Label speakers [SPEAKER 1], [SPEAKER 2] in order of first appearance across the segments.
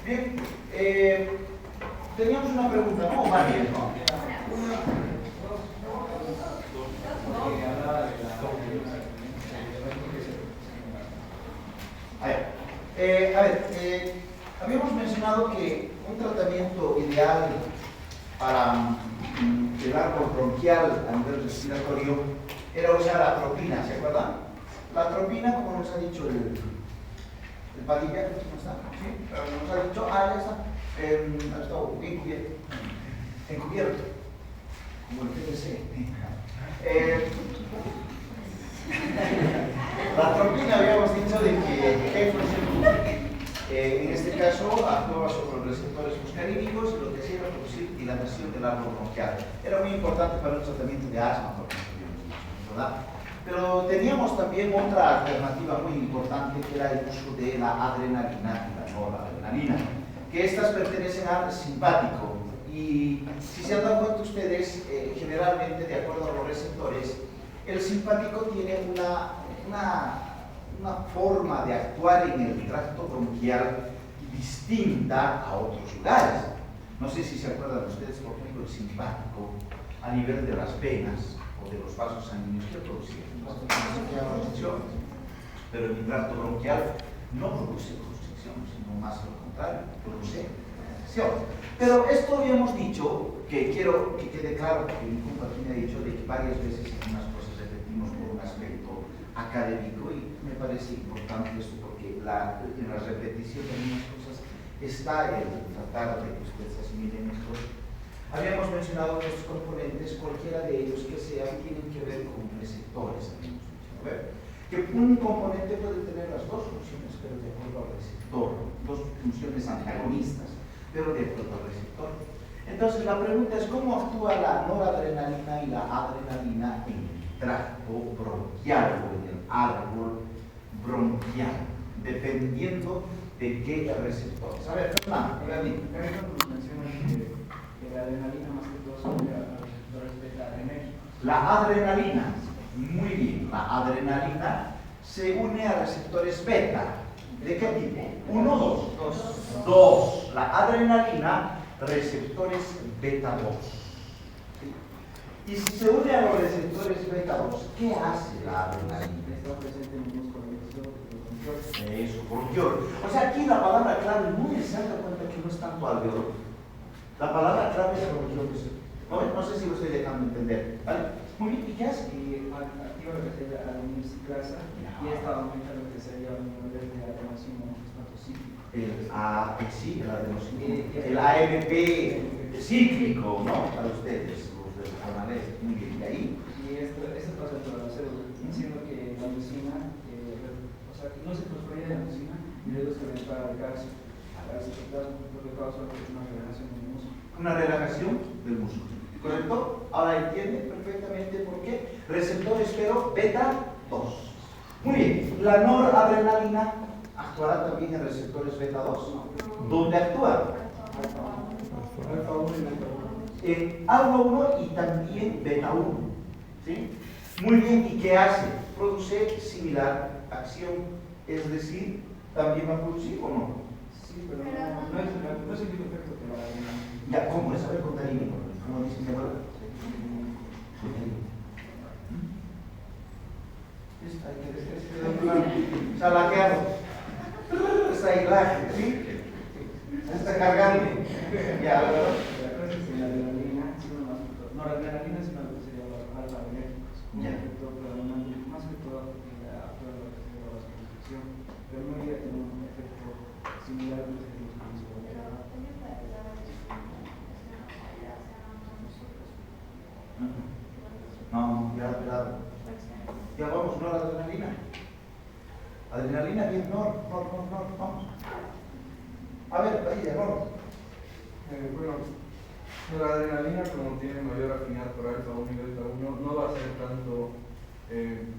[SPEAKER 1] Bien, teníamos una pregunta, ¿no? Varias, ¿no? Habíamos mencionado que un tratamiento ideal para el árbol bronquial a nivel respiratorio era usar atropina, ¿se acuerdan? La atropina, como nos ha dicho el Padilla, ¿cómo está? Sí, pero nos ha dicho, ya está, ha estado bien cubierto, encubierto, como el PVC. La atropina habíamos dicho de que en este caso actuaba sobre los receptores muscarínicos y lo que hacía era producir dilatación del árbol bronquial. Era muy importante para el tratamiento de asma, por ejemplo, ¿verdad? Pero teníamos también otra alternativa muy importante que era el uso de la adrenalina y la noradrenalina, que estas pertenecen al simpático. Y si se han dado cuenta ustedes, generalmente de acuerdo a los receptores, el simpático tiene una forma de actuar en el tracto bronquial distinta a otros lugares. No sé si se acuerdan ustedes, por ejemplo, el simpático a nivel de las venas o de los vasos sanguíneos que producen constricción, pero en el tracto bronquial no produce constricción, sino más lo contrario, produce constricción. Pero esto habíamos dicho, que quiero que quede claro, porque mi compañero me ha dicho de que varias veces algunas cosas repetimos por un aspecto académico y me parece importante esto porque en la repetición de algunas cosas está el tratar de que ustedes asimilen esto. Habíamos mencionado que estos componentes, cualquiera de ellos que sean, tienen que ver con receptores. Que un componente puede tener las dos funciones, pero de acuerdo al receptor, dos funciones antagonistas, pero de acuerdo al receptor. Entonces la pregunta es cómo actúa la noradrenalina y la adrenalina en el tracto bronquial o en el árbol bronquial, dependiendo de qué receptores. A ver, Fernando,
[SPEAKER 2] la adrenalina más que todo sobre la enérgica.
[SPEAKER 1] La adrenalina, muy bien, la adrenalina se une a receptores beta. ¿De qué tipo? ¿Uno o dos? Dos. La adrenalina, receptores beta 2. ¿Sí? Y si se une a los receptores beta 2, ¿qué hace la adrenalina?
[SPEAKER 2] Está presente en el músculo bronquial.
[SPEAKER 1] Eso, bronquiol. O sea, aquí la palabra clave, muy se dan cuenta que no es tanto alveolo. La palabra clave es bronquiol. No sé si lo estoy dejando entender. ¿Vale? Muy bien, ¿y qué hace?
[SPEAKER 2] Y activa lo que sería la adenosiclasa y esta aumenta lo que sería el nivel de adenosina cíclico.
[SPEAKER 1] Sí, el adenosina. El AMP cíclico, ¿no? Para ustedes, los de los canales. Muy bien, ¿y ahí?
[SPEAKER 2] Y esto pasa por la célula, diciendo que la adenosina, o sea, que no se construye la adenosina y luego se entra al calcio. Al citoplasma, lo que causa una relajación del músculo.
[SPEAKER 1] Una relajación del músculo. ¿Correcto? Ahora entienden perfectamente por qué. Receptores, pero beta 2. Muy bien. La noradrenalina ¿Actuará también en receptores beta 2? ¿Dónde actúa?
[SPEAKER 3] Alfa 1 y beta 1.
[SPEAKER 1] En alfa 1 y también beta 1. ¿Sí? Muy bien, ¿y qué hace? Produce similar acción, es decir, ¿también va a producir o no?
[SPEAKER 2] Sí, pero no es el mismo efecto que la adrenalina.
[SPEAKER 1] Ya, ¿cómo es? A ver, contarín, ¿cómo dice mi abuela? Está laqueado. Está ahí, ¿sí? Está cargando. Ya, ¿verdad?
[SPEAKER 2] La adrenalina, no, la adrenalina es una sería los alfa-adrenérgicos, como efecto predominante, más que todo la vasoconstricción, pero no llega a tener un efecto similar a los que
[SPEAKER 1] No, cuidado. Ya vamos, no a la adrenalina. Adrenalina, bien, no, vamos. A ver, ahí, no.
[SPEAKER 3] Bueno, la adrenalina, como tiene mayor afinidad por alfa 1 y beta 1, no va a ser tanto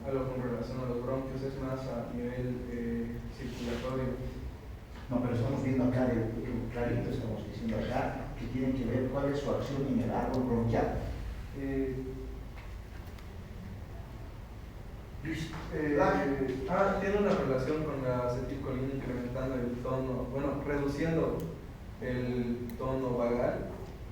[SPEAKER 3] algo con relación a los bronquios, es más a nivel circulatorio.
[SPEAKER 1] No, pero estamos viendo acá, clarito estamos diciendo acá, que tienen que ver cuál es su acción en el árbol bronquial.
[SPEAKER 3] Tiene una relación con la acetilcolina incrementando el tono, bueno, reduciendo el tono vagal.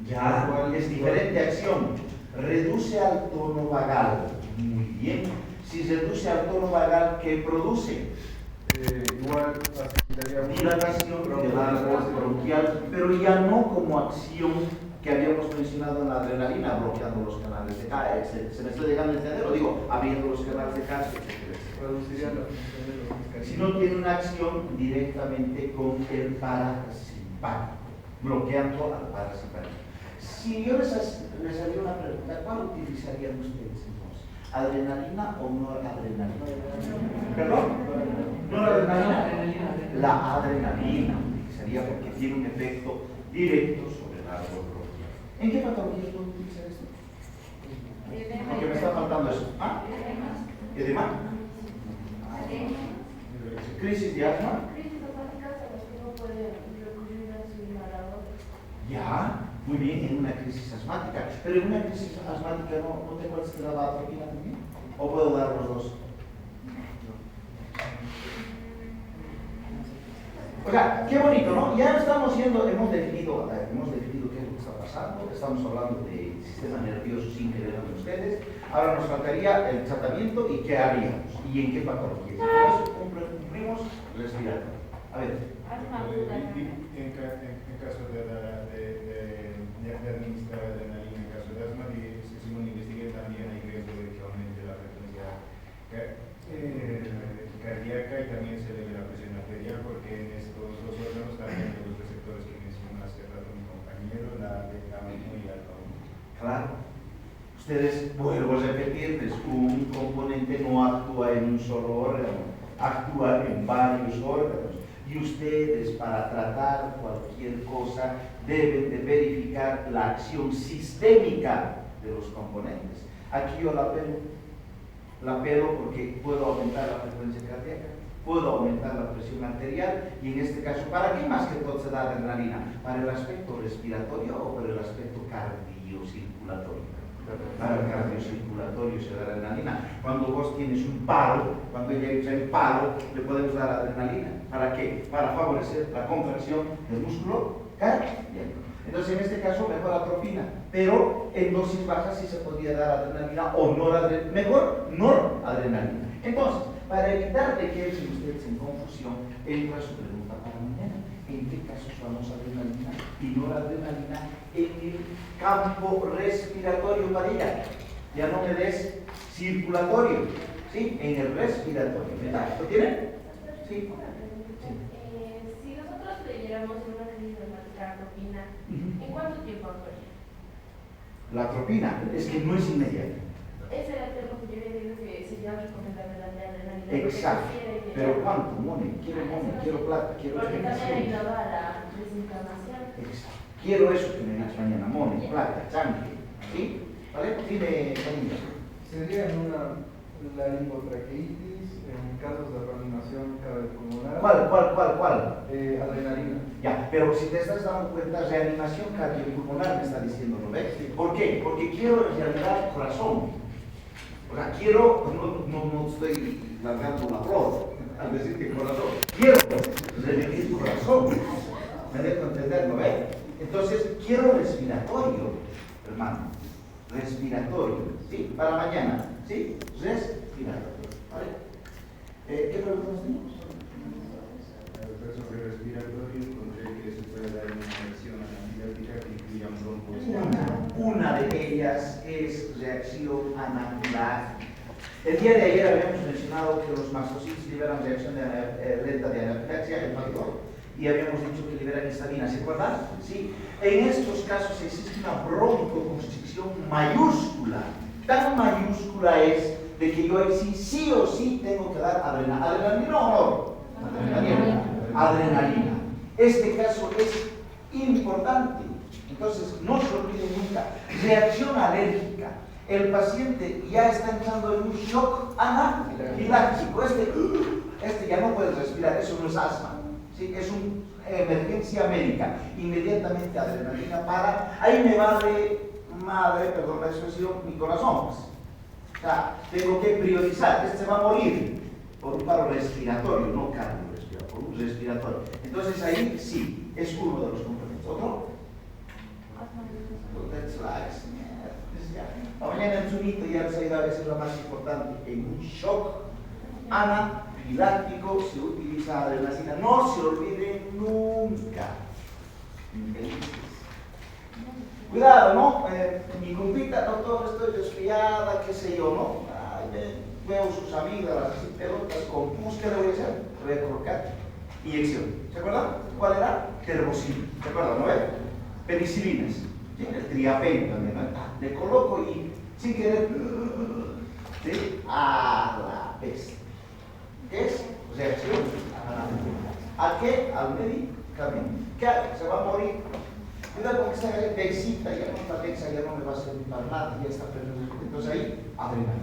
[SPEAKER 1] Ya, es diferente acción. Reduce al tono vagal. Muy bien. Si reduce al tono vagal, ¿qué produce?
[SPEAKER 3] Igual facilitaría
[SPEAKER 1] dilatación del árbol bronquial, pero ya no como acción que habíamos mencionado en la adrenalina, bloqueando los canales de K. Se me está llegando a entender, lo digo, abriendo los canales de K,
[SPEAKER 3] reduciría la función de los mecanismos.
[SPEAKER 1] si no tiene una acción directamente con el parasimpático, bloqueando al parasimpático. Si yo les haría una pregunta, ¿cuál utilizarían ustedes entonces? ¿Adrenalina o noradrenalina? ¿Perdón? ¿Noradrenalina? La adrenalina utilizaría porque tiene un efecto directo sobre el árbol bronquial. ¿En qué patología puedo utilizar esto? Porque me está faltando eso. ¿Ah? ¿Edema? ¿Crisis de asma? Ya, muy bien, en una crisis asmática. Pero en una crisis asmática no tengo la atropina también. ¿O puedo dar los dos? O sea, qué bonito, ¿no? Ya estamos yendo, hemos definido qué es lo que está pasando, estamos hablando del sistema nervioso sin que vean ustedes. Ahora nos faltaría el tratamiento y qué haríamos y en qué patologías. Entonces, cumplimos respiratorio. A ver.
[SPEAKER 4] En caso de administrar adrenalina, en caso de asma, según investigué también hay riesgo de que aumente la frecuencia cardíaca y también se eleve la presión arterial, porque en estos dos órganos también hay los receptores que mencionó hace rato mi compañero, la beta 1 y alfa 1.
[SPEAKER 1] Claro. Ustedes, vuelvo a repetirles, un componente no actúa en un solo órgano, actúa en varios órganos. Y ustedes, para tratar cualquier cosa, deben de verificar la acción sistémica de los componentes. Aquí yo la pelo porque puedo aumentar la frecuencia cardíaca, puedo aumentar la presión arterial, y en este caso, ¿para qué más que todo se da adrenalina? ¿Para el aspecto respiratorio o para el aspecto cardiocirculatorio? Para el cardiocirculatorio se da adrenalina. Cuando vos tienes un paro, cuando ella usa el paro, le podemos dar adrenalina. ¿Para qué? Para favorecer la contracción del músculo cardíaco. Entonces, en este caso, mejor atropina, pero en dosis bajas sí se podría dar adrenalina o noradrenalina, mejor noradrenalina. Entonces, para evitar de que entren ustedes en confusión, entra su pregunta para mañana. ¿En qué casos vamos a adrenalina y noradrenalina en el campo respiratorio para ella? Ya no me des circulatorio, ¿sí? En el respiratorio, ¿verdad? ¿Lo tienen? Sí.
[SPEAKER 5] Si nosotros leyéramos en una crisis asmática atropina, ¿en cuánto tiempo actuaría?
[SPEAKER 1] La atropina es que no es inmediata.
[SPEAKER 5] Ese era el tema que yo había dicho que se llama recomendable la adrenalina.
[SPEAKER 1] Exacto. Pero ¿cuánto? Money, quiero plata, quiero
[SPEAKER 5] porque también
[SPEAKER 1] explicación.
[SPEAKER 5] ayudaba a la desinflamación.
[SPEAKER 1] Exacto. Quiero eso que me dices mañana, money, plata, sangre. ¿Sí? ¿Vale? Dime, Camila.
[SPEAKER 3] Sería en una laringotraqueitis en casos de reanimación cardiopulmonar.
[SPEAKER 1] ¿Cuál?
[SPEAKER 3] Adrenalina.
[SPEAKER 1] Ya, pero si te estás dando cuenta, reanimación cardiopulmonar me está diciendo, ¿no ves? ¿Por qué? Porque quiero reanimar el corazón. O sea, quiero, no estoy largando una flor al decir que corazón, quiero revivir tu corazón. ¿Me dejo entender, no ves? Entonces, quiero respiratorio, hermano. Respiratorio, ¿sí? Para mañana, ¿sí? Respiratorio, ¿vale? ¿Qué preguntas tenemos?
[SPEAKER 4] Sobre respiratorio, encontré que se puede dar una reacción anafiláctica que incluya un bronco.
[SPEAKER 1] Una de ellas es reacción anafiláctica. El día de ayer habíamos mencionado que los mastocitos liberan reacción lenta de anafilaxia, el factor, y habíamos dicho que liberan histamina, ¿se acuerdan? Sí. En estos casos existe una broncoconstricción mayúscula. Tan mayúscula es de que yo sí o sí tengo que dar adrenalina. ¿Adrenalina o no? Adrenalina. Este caso es importante. Entonces, no se olviden nunca. Reacción alérgica. El paciente ya está entrando en un shock anafiláctico. Este ya no puede respirar, eso no es asma. ¿Sí? Es una emergencia médica. Inmediatamente adrenalina para. Ahí me vale madre, perdón la expresión, mi corazón. Pues. O sea, tengo que priorizar. Este se va a morir por un paro respiratorio, no cardiorrespiratorio, por un respiratorio. Entonces ahí sí, es uno de los complementos. ¿Otro? Mañana en Zunito ya les ayuda a veces lo más importante. En un shock anafiláctico se utiliza adrenalina. No se olviden nunca. Cuidado, ¿no? Mi compita, doctor, estoy resfriada, qué sé yo, ¿no? Ay, veo sus amigas, así pelotas con pus, ¿qué le voy a hacer? Le voy a colocar inyección. ¿Se acuerdan? ¿Cuál era? Termocina. ¿Se acuerdan, no? Penicilinas. ¿Sí? El triapen también, ¿no? Le coloco y sin querer, ¿sí? A la peste. ¿Qué es? Reacción ¿a qué? Al medicamento. ¿Qué hace? Se va a morir. Cuidado con que esta Dexita, ya no está Dexa, ya no me va a servir para nada, ya está perdiendo. Entonces ahí, adrenalina.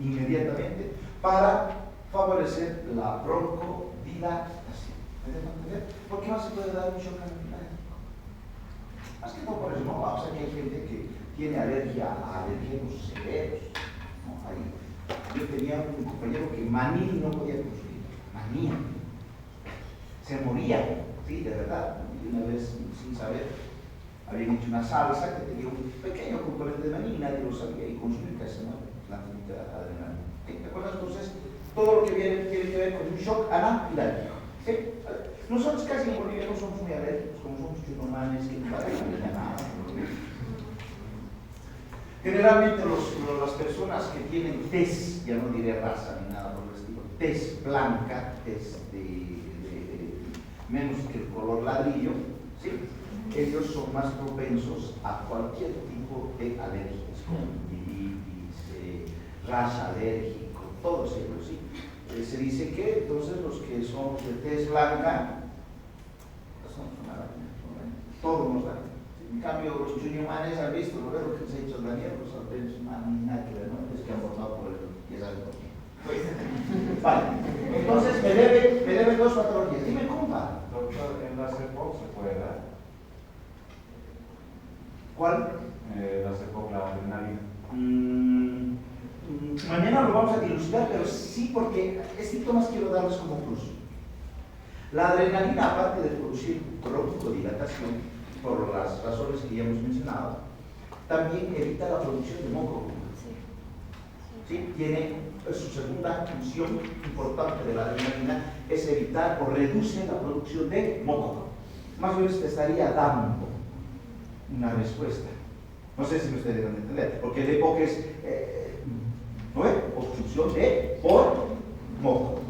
[SPEAKER 1] Inmediatamente para favorecer la broncodilatación. ¿Me dejan entender? ¿Por qué no se puede dar un shock anafiláctico? Más que no por eso, no. Vamos a que hay gente que tiene alergia a alérgenos severos. ¿No? Ahí. Yo tenía un compañero que maní no podía consumir. Manía. Se moría, sí, de verdad. Y una vez, sin saber, habían hecho una salsa que tenía un pequeño componente de maní y nadie lo sabía y consumir casi no la adrenalina. ¿Te acuerdas? Entonces, todo lo que tiene que ver con un shock anafiláctico. ¿Sí? Nosotros casi en Bolivia no somos muy alérgicos, como somos chunomanes, que no pagan nada. Generalmente las personas que tienen tez, ya no diré raza ni nada por el estilo, tez blanca, tez de menos que el color ladrillo, ¿sí? Ellos son más propensos a cualquier tipo de alergias, conjuntivitis, rash alérgico, todos ellos, ¿sí? Se dice que entonces los que somos de tez blanca, somos una araña, todos nos dan. En cambio, los chuñumanes han visto, lo veo que se ha hecho el Daniel, los alpeños, nada que ver, ¿no? Es que han votado por el 10 años. Vale, entonces me debe dos patologías. Dime, compa.
[SPEAKER 4] Doctor, en la CEPOC se puede dar.
[SPEAKER 1] ¿Cuál?
[SPEAKER 4] La CEPOC, la adrenalina.
[SPEAKER 1] Mañana lo vamos a dilucidar, pero sí, porque síntomas quiero darles como plus. La adrenalina, aparte de producir broncodilatación, por las razones que ya hemos mencionado, también evita la producción de moco. ¿Sí? Tiene su segunda función importante de la adrenalina, es evitar o reduce la producción de moco. Más o menos te estaría dando una respuesta. No sé si me ustedes van a entender, porque el EPOC es ¿no es? Obstrucción de por moco.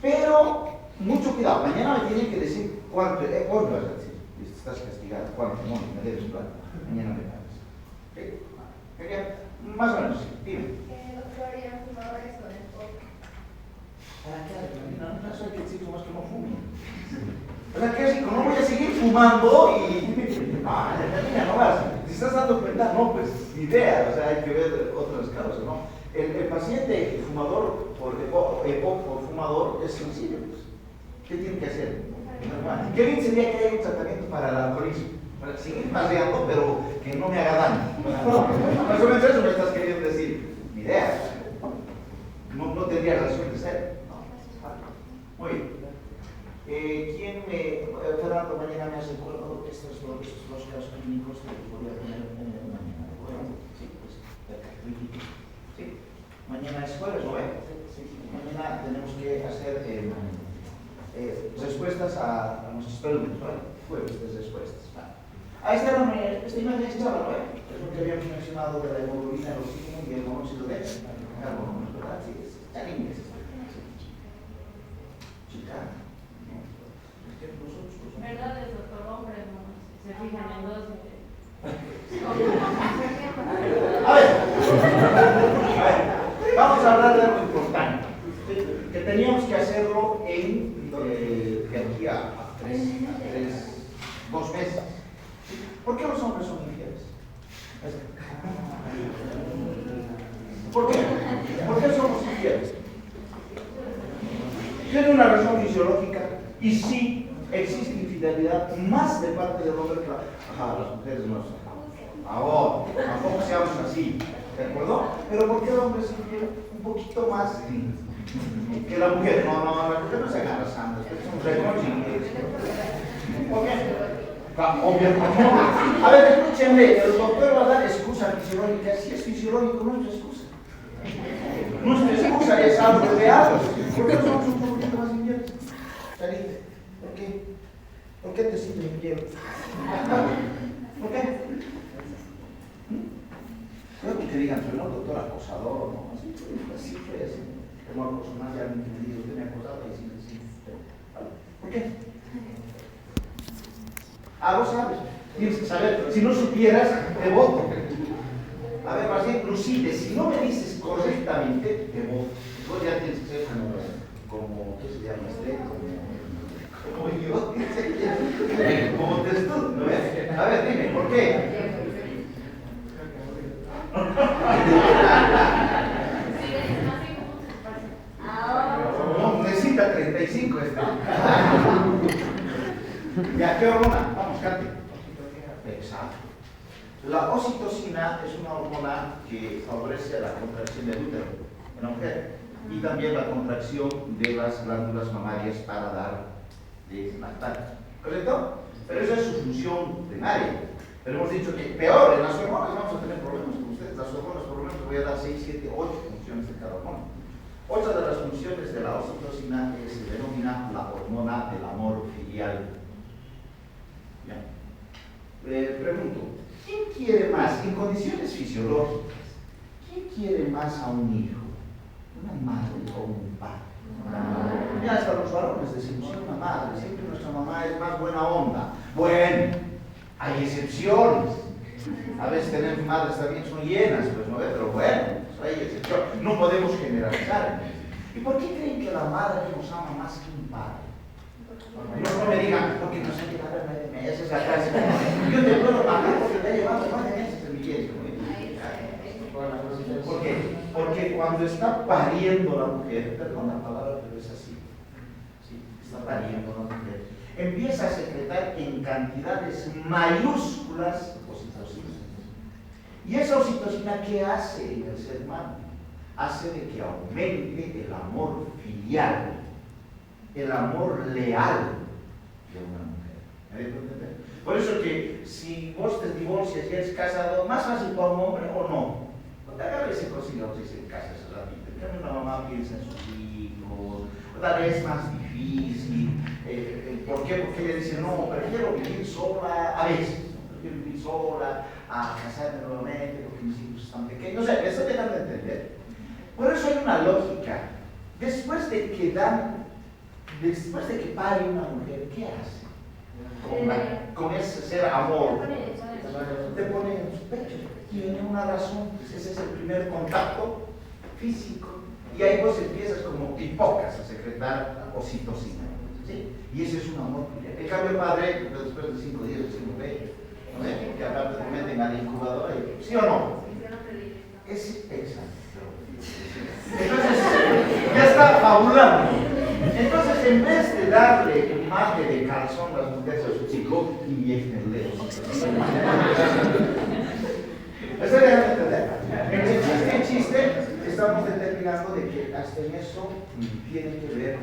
[SPEAKER 1] Pero mucho cuidado, mañana me tienen que decir cuánto, hoy me vas a decir, estás castigado, cuánto, no, me debes plata, mañana me pagas. ¿Sí? Más o menos, dime.
[SPEAKER 5] Doctor, ¿y los fumadores con el POC?
[SPEAKER 1] ¿Para qué? No soy que exijo más que no fume. O sea, ¿qué es? No voy a seguir fumando y... Ah, la no vas. Si estás dando cuenta, no, pues, idea, o sea, hay que ver otras causas, ¿no? El paciente fumador por fumador es sencillo. Pues. ¿Qué tiene que hacer? Qué bien sería que haya un tratamiento para el alcoholismo, para seguir paseando, pero que no me haga daño. Más o menos eso me estás queriendo decir. Mi idea. No tendría razón de ser. Muy bien. Fernando, mañana me hace acuerdo estos dos casos clínicos que voy a poner mañana. Bueno, sí, pues, sí. Mañana es jueves, ¿no? Mañana tenemos que hacer respuestas a nuestras preguntas, ¿vale? Jueves de respuestas. ¿Vale? Ahí está esta imagen estaba, ¿no? Es lo que habíamos mencionado de la hemoglobina, el oxígeno y el monóxido de carbono, ¿verdad? Sí, está en inglés. Chica.
[SPEAKER 5] ¿Verdad, doctor? Hombre, se fijan en dos.
[SPEAKER 1] A ver, vamos a hablar de algo importante, que teníamos que hacerlo de aquí a 2 meses. ¿Por qué los hombres son infieles? ¿Por qué? ¿Por qué somos infieles? Tiene una razón fisiológica y sí existe infidelidad más de parte del hombre que las mujeres no son. Ahora, tampoco seamos así, ¿de acuerdo? Pero ¿por qué el hombre se infiel un poquito más que la mujer? No, la mujer no se agarra santos, son reconocidos. ¿Por qué? Obviamente. A ver, escúchenme, el doctor va a dar excusa fisiológica. Si es fisiológico, no es excusa. Nuestra excusa es algo real. ¿Por qué somos un poquito más infieles? ¿Por qué? ¿Por qué te sientes infiel? ¿Por qué? No que te digan, soy un doctor acosador, ¿no? Así fue, así. Como acoso más ya me digo, usted me acosaba y sí. ¿Por qué? Lo sabes. Tienes que saber. Si no supieras, te voto. A ver, más bien, Lucide, si no me dices correctamente, te voto. Tú ya tienes que ser como ¿qué se llama este? Como yo, como testudo, ¿no ves? A ver, dime, ¿por qué? No, necesita 35 ¿Ya qué hormona? Vamos, Katy. Exacto. La oxitocina es una hormona que favorece la contracción del útero en la mujer y también la contracción de las glándulas mamarias para dar de lactar. ¿Correcto? Pero esa es su función primaria. Pero hemos dicho que peor, en las hormonas vamos a tener problemas con ustedes. Las hormonas, por lo menos, voy a dar 6, 7, 8 funciones de cada hormona. Otra de las funciones de la oxitocina se denomina la hormona del amor filial. ¿Ya? Pregunto, ¿quién quiere más, en condiciones fisiológicas, quién quiere más a un hijo? ¿Una madre o un padre? Ya hasta los varones decimos, sí, una madre, siempre nuestra mamá es más buena onda. Bueno, hay excepciones. A veces tenemos madres también son llenas, pues no, pero bueno, pues hay excepciones. No podemos generalizar. ¿Y por qué creen que la madre nos ama más que un padre? No me digan, porque nos han llevado 9 meses a casa. Yo te puedo pagar porque te he llevado 9 meses en mi vida. ¿Por qué? Porque cuando está pariendo la mujer, perdón la palabra, pero es así. ¿Sí? Está pariendo la mujer. Empieza a secretar en cantidades mayúsculas oxitocina. ¿Y esa oxitocina qué hace en el ser humano? Hace de que aumente el amor filial, el amor leal de una mujer. ¿Me dejo entender? Por eso que si vos te divorcias y eres casado, ¿más fácil para un hombre o no? Porque a veces se consigue si se casa ese ratito. En cambio, una mamá piensa en sus hijos, tal vez es más difícil. ¿Por qué? Porque ella dice, no, prefiero vivir sola, a veces, prefiero vivir sola, a casarme nuevamente porque mis hijos están pequeños. O sea, me estoy dejando de entender. Por eso hay una lógica. Después de que pare una mujer, ¿qué hace? Con ese ser amor. Te pone en su pecho. Tiene una razón. Ese es el primer contacto físico. Y ahí pues empiezas como pipocas a secretar oxitocina. ¿Sí? Y ese es un amor. En cambio, padre, después de 5 días, 5 meses, ¿no? Que aparte te meten a la incubadora, ¿sí o no? Ese exacto. Entonces, hablando. Entonces, en vez de darle el mate de calzón a las mujeres a su chico, inyectenle. Estoy dejando de entender. En chiste, estamos determinando de que hasta en eso tiene que ver.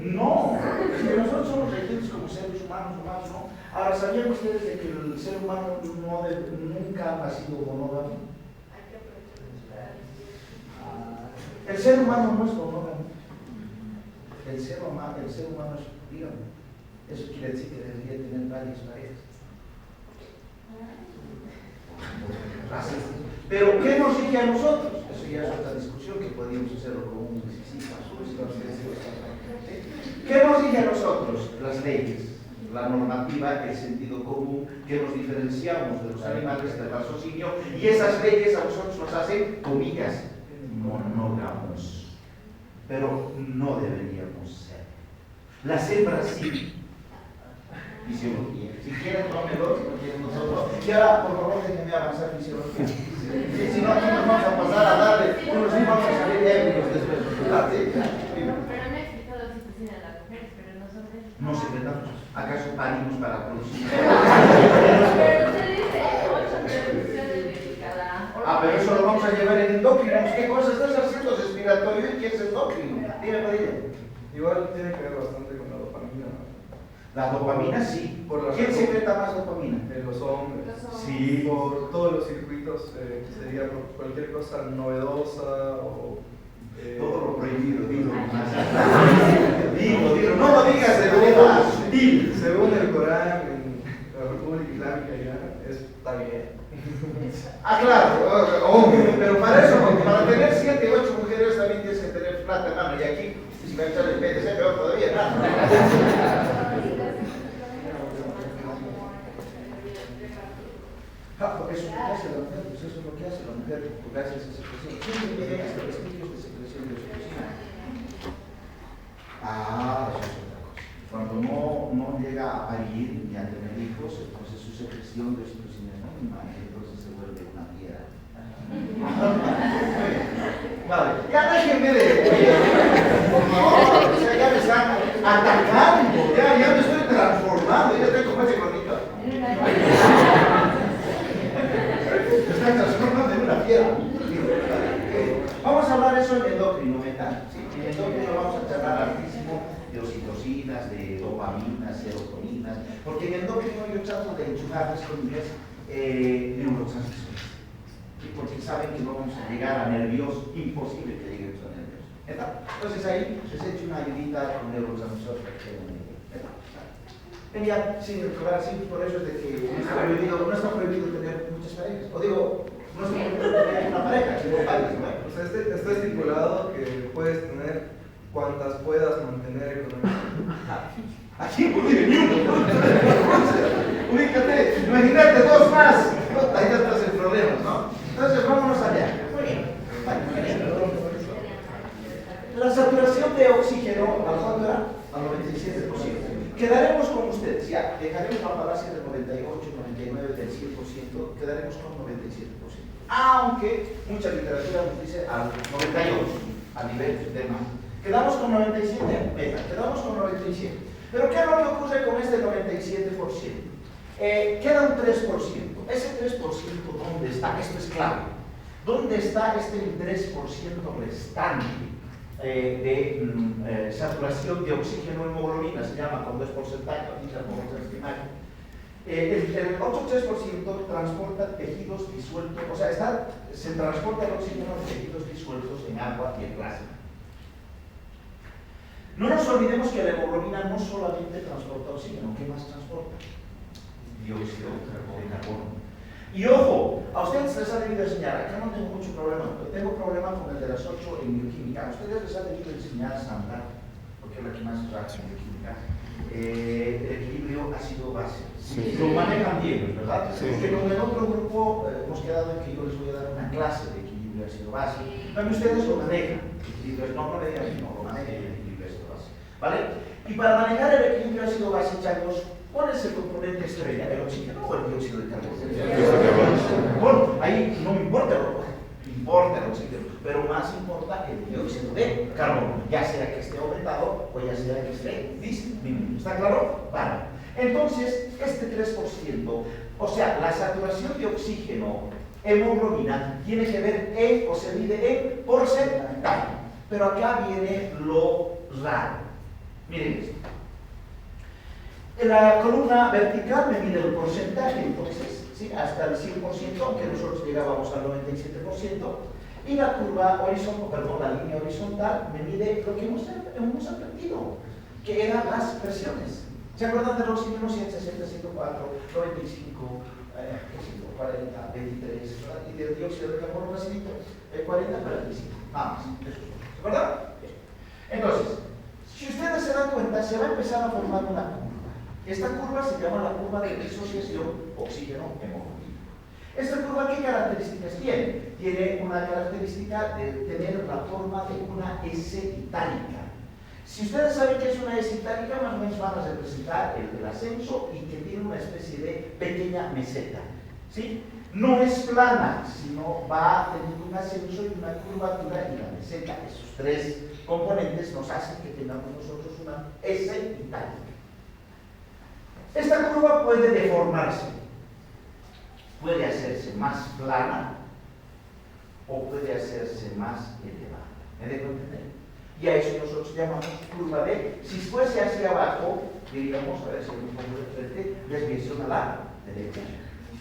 [SPEAKER 1] No, es que nosotros somos regidos como seres humanos, ¿no? Ahora, ¿sabían ustedes de que el ser humano nunca ha sido monógamo? El ser humano no es monógamo. El ser humano es, dígame, eso quiere decir que debería tener varias parejas. Así. Pero ¿qué nos rige a nosotros? Eso ya es otra discusión que podríamos hacerlo con un ¿Qué nos rige a nosotros? Las leyes, la normativa, el sentido común, que nos diferenciamos de los animales, del raciocinio, y esas leyes a nosotros nos hacen, comillas, monógamos. Pero no deberíamos ser. Las hembras sí. Fisiología. Si quieren, tómenlo, si no quieren, nosotros. Y ahora, por favor, déjenme avanzar fisiología. Si no, aquí nos vamos a pasar a darle unos y vamos a salir ebrios después.
[SPEAKER 5] Pero me he explicado si se tienen las mujeres, pero nosotros.
[SPEAKER 1] No se vendamos. ¿Acaso parimos para producir?
[SPEAKER 5] Pero usted dice 8 reproducciones de cada.
[SPEAKER 1] Pero eso lo vamos a llevar en endocrinos. ¿Qué cosa estás haciendo? ¿Es respiratorio y qué es endocrino? Dime, María.
[SPEAKER 3] Igual tiene que ver bastante con la dopamina.
[SPEAKER 1] La dopamina sí. ¿Quién secreta más dopamina?
[SPEAKER 3] Los hombres.
[SPEAKER 1] Sí.
[SPEAKER 3] Por todos los circuitos, sería por cualquier cosa novedosa o...
[SPEAKER 1] todo lo prohibido, dilo. Dilo, no lo digas de verdad. Dilo.
[SPEAKER 3] Según el Corán, en la República Islámica ya está bien.
[SPEAKER 1] Claro, pero para eso, para tener 7 u 8 mujeres también tienes que tener plata, hermano. Y aquí, si me echan el PDC, peor todavía, porque eso es lo que hace la mujer, pues eso es lo que hace la mujer, gracias a esa secreción. ¿Quién tiene estos vestidos de secreción de su cocina? Eso es otra cosa. Cuando no llega a parir ni a tener hijos, entonces su secreción de oxitocina es mínima, entonces se vuelve una piedra. Vale, ya déjenme de... Por favor, o sea, ya me están atacando, ya me estoy transformando, ya tengo más económico. Está transformando en una piedra. Vamos a hablar eso en endocrino mental. ¿Sí? En endocrino vamos a charlar hartísimo de oxitocinas, de dopaminas, serotoninas, porque en endocrino yo trato de enchufarles con inglés neurotransmisores. ¿Sí? Porque saben que no vamos a llegar a nervios, imposible que lleguemos a nervios. Entonces ahí les he hecho una ayudita con neurotransmisores. Genial, sí, recordar, sí, por eso es de que no está prohibido tener muchas parejas. O digo, no está prohibido tener una pareja, sino varias, ¿no?
[SPEAKER 3] O sea, está estipulado que puedes tener cuantas puedas mantener económicamente.
[SPEAKER 1] Aquí puede ni uno. Ubícate, imagínate 2 más. Ahí ya estás en problemas, ¿no? Entonces, vámonos allá. Muy bien. La saturación de oxígeno, ¿a cuánto era? Al 97%. Quedaremos con ustedes, ya, dejaremos la falacia del 98, 99, del 100%, quedaremos con 97%. Aunque mucha literatura nos dice al 98%, a nivel de mar. ¿Quedamos con 97%? Venga, quedamos con 97%. Pero ¿qué es lo que ocurre con este 97%? Queda un 3%. Ese 3%, ¿dónde está? Esto es clave. ¿Dónde está este 3% restante? De saturación de oxígeno en hemoglobina, se llama cuando es porcentaje, aquí se podemos estimar. El otro 3% transporta tejidos disueltos, o sea, se transporta el oxígeno de tejidos disueltos en agua y en plasma. No nos olvidemos que la hemoglobina no solamente transporta oxígeno, ¿qué más transporta? Dióxido de carbono. Y ojo, a ustedes les ha debido enseñar, acá no tengo mucho problema, tengo problema con el de las 8 en bioquímica. A ustedes les ha debido enseñar Sandra, porque es la que más trabaja en bioquímica, el equilibrio ácido-base. Sí. Lo manejan bien, ¿verdad? Sí. Porque con el otro grupo hemos quedado en que yo les voy a dar una clase de equilibrio ácido-base. También ustedes lo manejan, no me digan, no, lo manejan el equilibrio ácido-base. ¿Vale? Y para manejar el equilibrio ácido-base, chicos, ¿cuál es el componente estrella? ¿El oxígeno o el dióxido de carbono? Bueno, ahí no me importa, importa el oxígeno, pero más importa el dióxido de carbono, ya sea que esté aumentado o ya sea que esté disminuido. ¿Está claro? Vale. Entonces, este 3%, o sea, la saturación de oxígeno, hemoglobina, tiene que ver en, o se mide en porcentaje. Pero acá viene lo raro. Miren esto. La columna vertical me mide el porcentaje, entonces, ¿sí? Hasta el 100%, aunque nosotros llegábamos al 97%, y la curva horizontal, perdón, la línea horizontal me mide lo que hemos aprendido, que eran las presiones. ¿Se acuerdan de los oxígeno 160, 104, 95, 40, 23, y del dióxido de carbono facilito, 40, 45, nada más. ¿Se acuerdan? Entonces, si ustedes se dan cuenta, se va a empezar a formar una curva. Esta curva se llama la curva de disociación oxígeno-hemoglobina. ¿Esta curva qué características tiene? Tiene una característica de tener la forma de una S itálica. Si ustedes saben que es una S itálica, más o menos van a representar el ascenso y que tiene una especie de pequeña meseta. ¿Sí? No es plana, sino va teniendo un ascenso y una curvatura y la meseta. Esos tres componentes nos hacen que tengamos nosotros una S itálica. Esta curva puede deformarse, puede hacerse más plana o puede hacerse más elevada. ¿Me dejo entender? Y a eso nosotros llamamos curva de, si fuese hacia abajo, diríamos, a ver si me pongo de frente, desviación a la derecha.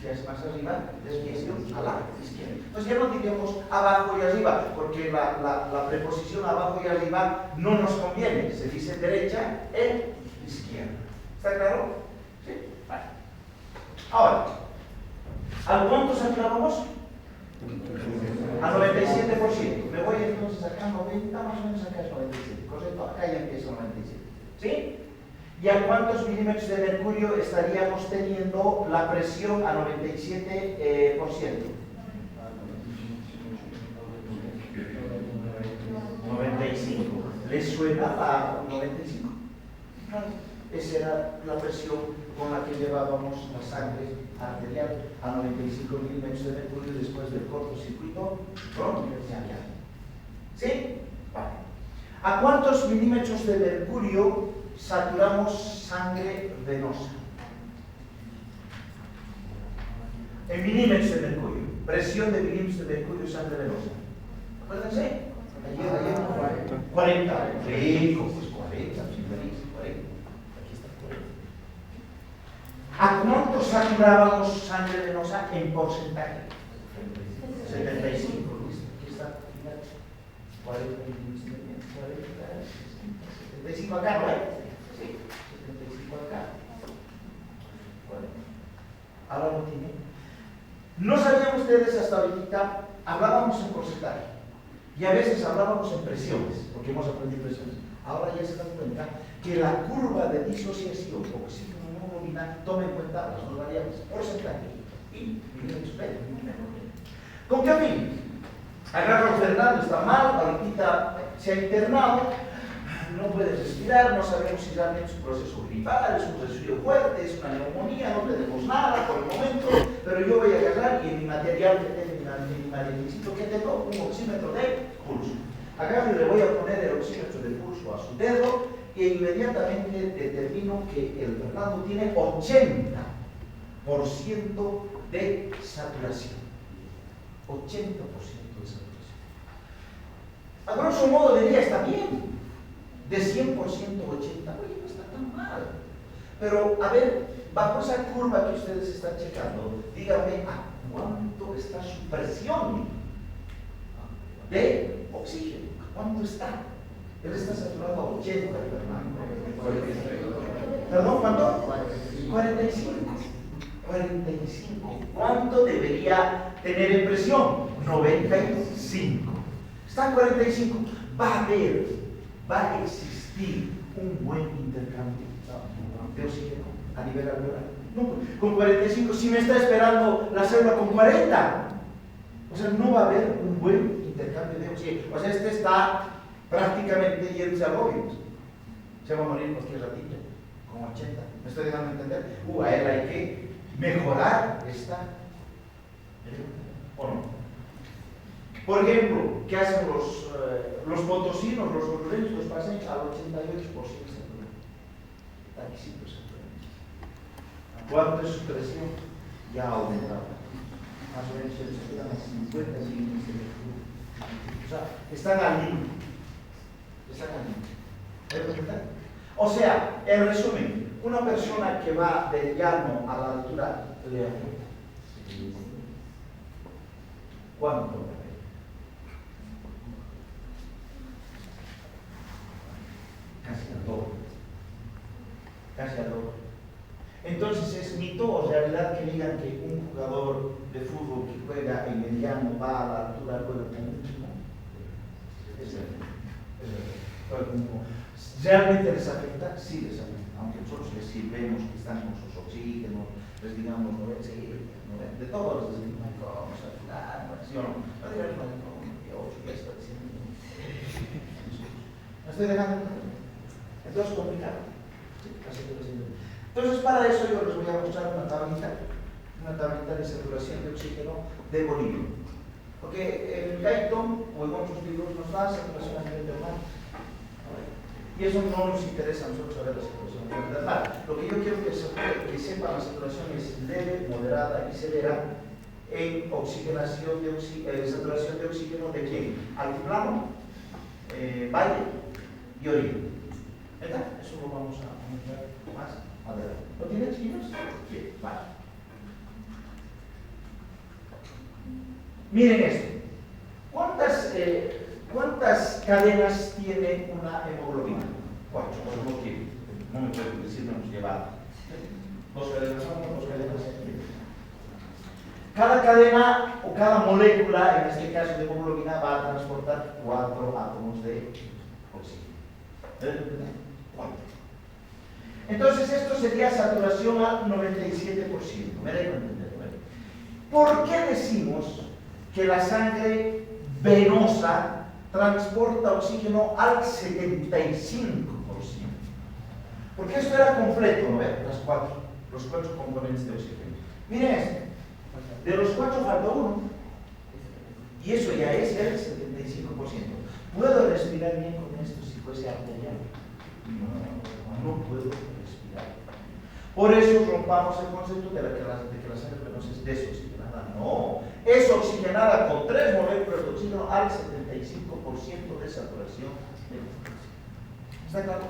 [SPEAKER 1] Si es más arriba, desviación a la izquierda. Entonces ya no diríamos abajo y arriba, porque la preposición abajo y arriba no nos conviene. Se dice derecha e izquierda. ¿Está claro? ¿Sí? Vale. Ahora, ¿a cuánto saturábamos? Al 97%. Me voy entonces acá a 90, más o menos acá es 97. ¿Correcto? Acá ya empieza 97. ¿Sí? ¿Y a cuántos milímetros de mercurio estaríamos teniendo la presión a 97%? 95. ¿Les suena a 95? Esa era la presión con la que llevábamos la sangre arterial a 95 milímetros de mercurio después del cortocircuito bronquial. ¿Sí? Vale. ¿A cuántos milímetros de mercurio saturamos sangre venosa? En milímetros de mercurio. Presión de milímetros de mercurio sangre venosa. Acuérdense. Ayer 40. Rico, pues 40, sin feliz, 40. Aquí está 40. ¿A cuánto saturábamos sangre venosa en porcentaje? 75. Aquí está. 40 milímetros de mercurio. 75 acá, ¿no? Sí, 75 acá. 40. Ahora lo tiene. No sabían ustedes hasta ahorita, hablábamos en porcentaje. Y a veces hablábamos en presiones, porque hemos aprendido presiones. Ahora ya se dan cuenta que la curva de disociación oxígeno-hemoglobina toma en cuenta las dos variables, porcentaje y milímetros de mercurio. ¿Con qué fin? Agarro Fernando, está mal, ahorita se ha internado, no puede respirar, no sabemos si realmente es un proceso gripal, es un resfrío fuerte, es una neumonía, no tenemos nada por el momento, pero yo voy a agarrar y en mi material que tengo, en mi materialcito que tengo, un oxímetro de pulso. Agarro y le voy a poner el oxímetro de pulso a su dedo e inmediatamente determino que el Fernando tiene 80% de saturación. 80% de saturación. A grosso modo diría, está bien. De 100% 80, oye, no está tan mal. Pero, a ver, bajo esa curva que ustedes están checando, díganme a cuánto está su presión de oxígeno. ¿A cuánto está? Él está saturado a 80, Fernando. ¿Perdón? ¿Cuánto? 45. 45. ¿Cuánto debería tener en presión? 95. Está en 45. Va a existir un buen intercambio de oxígeno a nivel alveolar. No, con 45, si me está esperando la célula con 40, o sea, no va a haber un buen intercambio de oxígeno. O sea, este está prácticamente yéndose al hoyo. Se va a morir cualquier ratito, con 80. ¿Me estoy dejando entender? A él hay que mejorar esta. ¿O no? Por ejemplo, ¿qué hacen los potosinos, los hondureños? Los pasan al 88% de saturación. Aquí sí, pues, ¿cuánto es su presión? Ya ha aumentado. Más o menos se quedan a 50 milímetros de mercurio. O sea, están al límite. Están al límite. O sea, en resumen, una persona que va del llano a la altura le afecta. ¿Cuánto? Casi al doble. Casi al doble. Entonces, ¿es mito o realidad que digan que un jugador de fútbol que juega en el llano va a la altura del juego con mucho? Es verdad. Es verdad. ¿Realmente les afecta? Sí les afecta. Aunque nosotros les sirvemos que están con sus oxígenos, les digamos, no ven, sí, no ven, de todos les decimos, vamos a fular, no, ¿sí o no? No digan, no, ya 8, ya está diciendo. ¿Me estoy dejando? Entonces, complicado. Sí, casi que lo siento. Entonces, para eso yo les voy a mostrar una tablita de saturación de oxígeno de Bolivia. Porque el Guyton o en otros libros nos da saturación a nivel del mar. Y eso no nos interesa a nosotros saber la saturación a nivel del mar. Lo que yo quiero que sepan, la saturación es leve, moderada y severa en oxigenación de saturación de oxígeno de quién? Altiplano, valle y orilla. ¿Verdad? Eso lo vamos a mostrar más adelante. ¿Lo tienen, chiquillos? Bien, vale. Miren esto. ¿Cuántas cadenas tiene una hemoglobina? 4, pues no quiero. No me pueden decir, no hemos llevado. 2 cadenas son, 2 cadenas son. Cada cadena o cada molécula, en este caso de hemoglobina, va a transportar 4 átomos de oxígeno. 4. Entonces esto sería saturación al 97%. Me dejo entender. ¿Por qué decimos que la sangre venosa transporta oxígeno al 75%? Porque esto era completo, ¿no? Los 4 componentes de oxígeno. Miren esto. De los 4 falta 1. Y eso ya es el 75%. ¿Puedo respirar bien con esto si fuese arterial? No puedo respirar. Por eso rompamos el concepto de que la sangre venosa es desoxigenada. No, es oxigenada con 3 moléculas de oxígeno al 75% de saturación. ¿Está claro?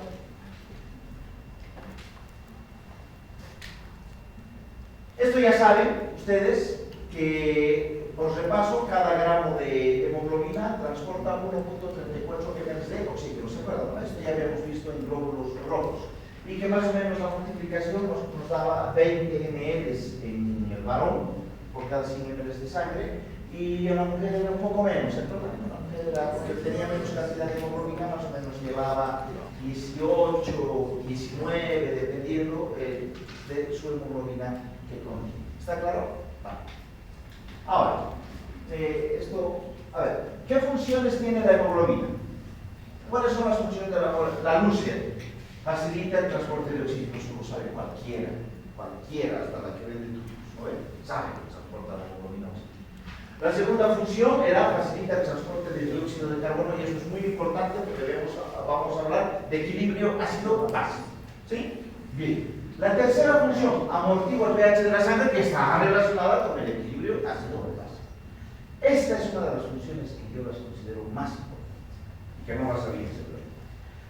[SPEAKER 1] Esto ya saben ustedes que, por repaso, cada gramo de hemoglobina transporta 1.34 ml de oxígeno. ¿Se acuerdan? Esto ya habíamos visto en glóbulos rojos. Y que más o menos la multiplicación nos daba 20 ml en el varón por cada 100 ml de sangre, y en la mujer era un poco menos. ¿Se acuerdan? La mujer era, porque tenía menos cantidad de hemoglobina, más o menos llevaba 18, 19, dependiendo de su hemoglobina que come. ¿Está claro? Vale. Ahora, a ver, ¿qué funciones tiene la hemoglobina? ¿Cuáles son las funciones de la hemoglobina? La lúcida. Facilita el transporte de oxígeno, eso lo sabe cualquiera, hasta la que vende tubos, ¿no? Sabe que transporta la hemoglobina. La segunda función era facilitar el transporte de dióxido de carbono, y eso es muy importante porque vamos a hablar de equilibrio ácido-base. ¿Sí? Bien. La tercera función, amortigua el pH de la sangre, que está relacionada con el equilibrio ácido-base. Esta es una de las funciones que yo las considero más importantes, que no vas a ver seguro.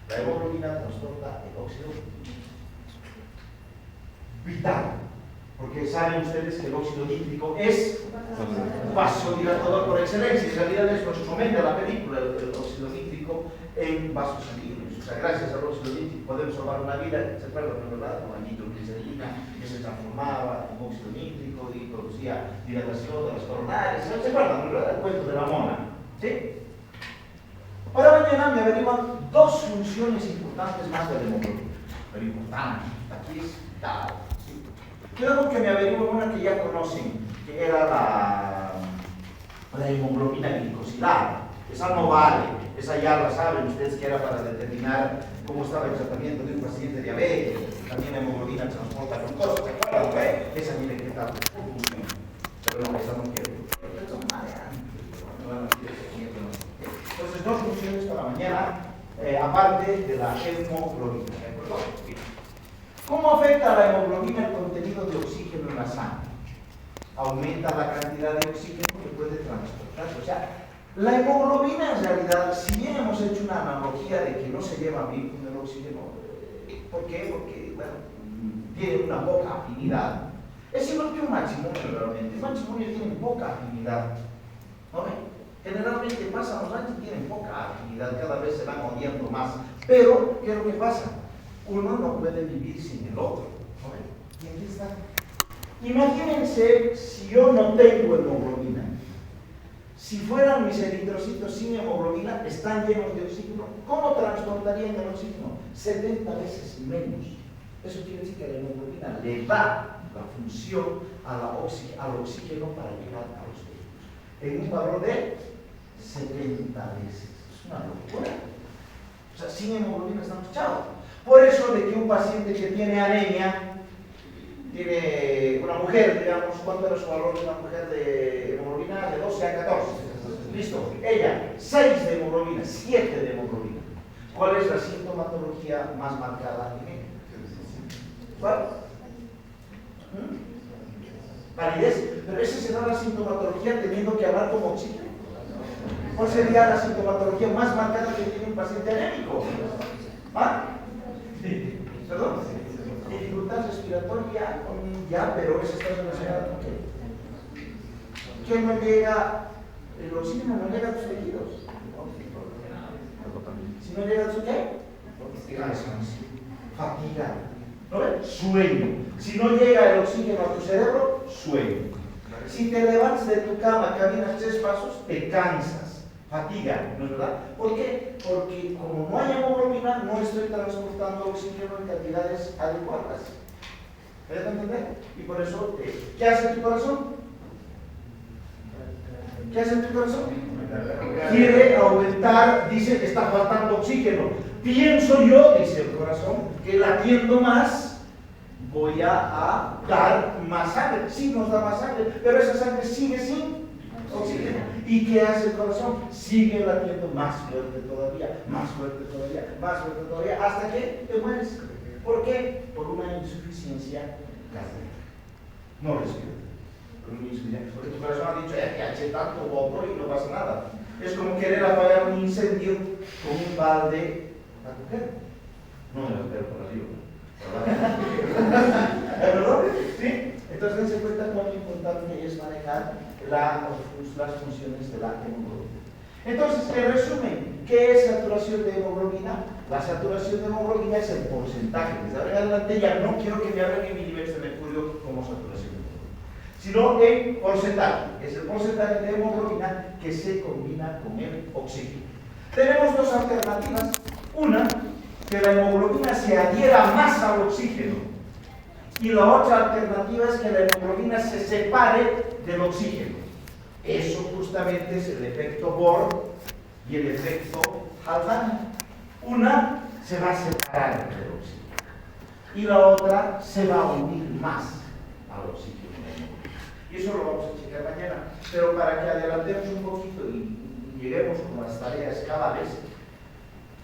[SPEAKER 1] La hemoglobina transporta el óxido vital, porque saben ustedes que el óxido nítrico es vasodilatador por excelencia. En realidad es nuestro nombre de la película, el óxido nítrico en vasos sanguíneos. O sea, gracias al óxido nítrico podemos salvar una vida. ¿Se acuerdan, verdad? Con la nitroglicerina, que se transformaba en óxido nítrico y producía dilatación de las coronarias. ¿Se acuerdan, verdad? El cuento de la mona. ¿Sí? Para mañana me averiguan 2 funciones importantes más de la hemoglobina. Pero importante, aquí es tal. ¿Sí? Quiero que me averigüen una que ya conocen, que era la hemoglobina glicosilada. Esa no vale, esa ya la saben ustedes, que era para determinar cómo estaba el tratamiento de un paciente diabético. También la hemoglobina transporta glucosa, ¿se acuerdan? Esa miren qué tal funciona. Pero no, esa no quiero. Esa es mareante. ¿Cómo afecta a la hemoglobina el contenido de oxígeno en la sangre? Aumenta la cantidad de oxígeno que puede transportar. O sea, la hemoglobina en realidad, si bien hemos hecho una analogía de que no se lleva bien con el oxígeno, ¿por qué? Porque, bueno, tiene una poca afinidad. Es igual que un matrimonio realmente. Un matrimonio tiene poca afinidad. ¿No ven? Generalmente pasan los años y tienen poca afinidad, cada vez se van odiando más. Pero, ¿qué es lo que pasa? Uno no puede vivir sin el otro. ¿No ven? Y aquí está. Imagínense si yo no tengo hemoglobina. Si fueran mis eritrocitos sin hemoglobina, están llenos de oxígeno, ¿cómo transportarían el oxígeno? 70 veces menos. Eso quiere decir que la hemoglobina le da la función al oxígeno para llegar a los tejidos. En un valor de 70 veces. Es una locura. O sea, sin hemoglobina estamos chavos. Por eso de que un paciente que tiene anemia, tiene una mujer, digamos, ¿cuánto era su valor de una mujer de hemoglobina? De 12 a 14. Listo. Ella, 6 de hemoglobina, 7 de hemoglobina. ¿Cuál es la sintomatología más marcada en ella? ¿Cuál? Validez. Pero esa será la sintomatología teniendo que hablar como oxígeno. ¿Cuál sería la sintomatología más marcada que tiene un paciente anémico? ¿Ah? ¿Perdón? Dificultad respiratoria, ya, pero eso está relacionado con qué. ¿Qué no llega? El oxígeno no llega a tus tejidos. Si no llega a tus ¿qué? Cansancio, fatiga, ¿no ves? Sueño. Si no llega el oxígeno a tu cerebro, sueño. Si te levantas de tu cama, caminas 3 pasos, te cansas, fatiga, ¿no es verdad? ¿Por qué? Porque como no hay hemoglobina, no estoy transportando oxígeno en cantidades adecuadas. ¿Me dejan entender? Y por eso, ¿qué hace tu corazón? ¿Qué hace tu corazón? Quiere aumentar, dice que está faltando oxígeno. Pienso yo, dice el corazón, que latiendo más, voy a dar más sangre. Sí nos da más sangre, pero esa sangre sigue sin oxígeno. ¿Y qué hace el corazón? Sigue latiendo más fuerte todavía, más fuerte todavía, más fuerte todavía, hasta que te mueres. ¿Por qué? Por una insuficiencia cardíaca. No respiras. Porque tu corazón ha dicho, ya eché tanto voto y no pasa nada. Es como querer apagar un incendio con un balde a coger. No me lo espero por arriba. ¿Verdad? ¿Sí? Entonces dense cuenta cuán importante es manejar las funciones de la hemoglobina. Entonces, en resumen, ¿qué es saturación de hemoglobina? La saturación de hemoglobina es el porcentaje. Desde ahora en adelante ya no quiero que me hablen en milímetros de mercurio como saturación de hemoglobina, sino en porcentaje. Es el porcentaje de hemoglobina que se combina con el oxígeno. Tenemos 2 alternativas. Una, que la hemoglobina se adhiera más al oxígeno. Y la otra alternativa es que la hemoglobina se separe del oxígeno. Eso justamente es el efecto Bohr y el efecto Haldane. Una se va a separar del oxígeno y la otra se va a unir más al oxígeno. Y eso lo vamos a checar mañana. Pero para que adelantemos un poquito y lleguemos con las tareas cada vez,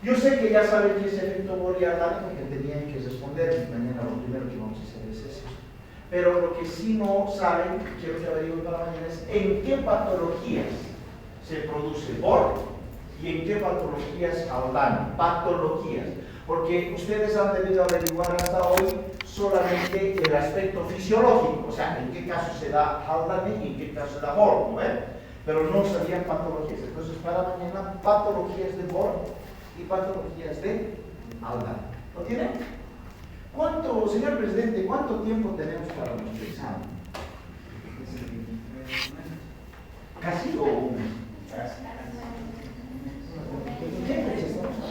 [SPEAKER 1] yo sé que ya saben que ese efecto Bohr y Haldane porque tenían que responder, y mañana lo primero que vamos a hacer es eso. Pero lo que sí no saben, quiero que averigüen para mañana, es en qué patologías se produce Bohr y en qué patologías Haldane. Patologías. Porque ustedes han debido averiguar hasta hoy solamente el aspecto fisiológico, o sea, en qué caso se da Haldane y en qué caso se da Bohr, ¿no? Pero no sabían patologías. Entonces, para mañana, patologías de Bohr y patologías de Haldane. ¿Lo tienen? Señor presidente, cuánto tiempo tenemos para nuestro examen? ¿Casi o un mes? ¿Qué fecha estamos?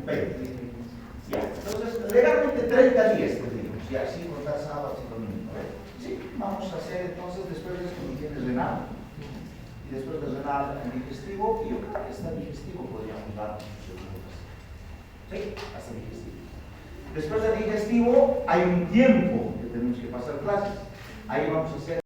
[SPEAKER 1] 20. Ya, entonces, legalmente 30 días tenemos, ya, sin contar sábados y domingos. Sí, vamos a hacer entonces, después de esto, el renal. Y después del renal, el digestivo, y yo creo que hasta el digestivo podríamos dar muchos segundos. Sí, hasta el digestivo. Después del digestivo hay un tiempo que tenemos que pasar clases. Ahí vamos a hacer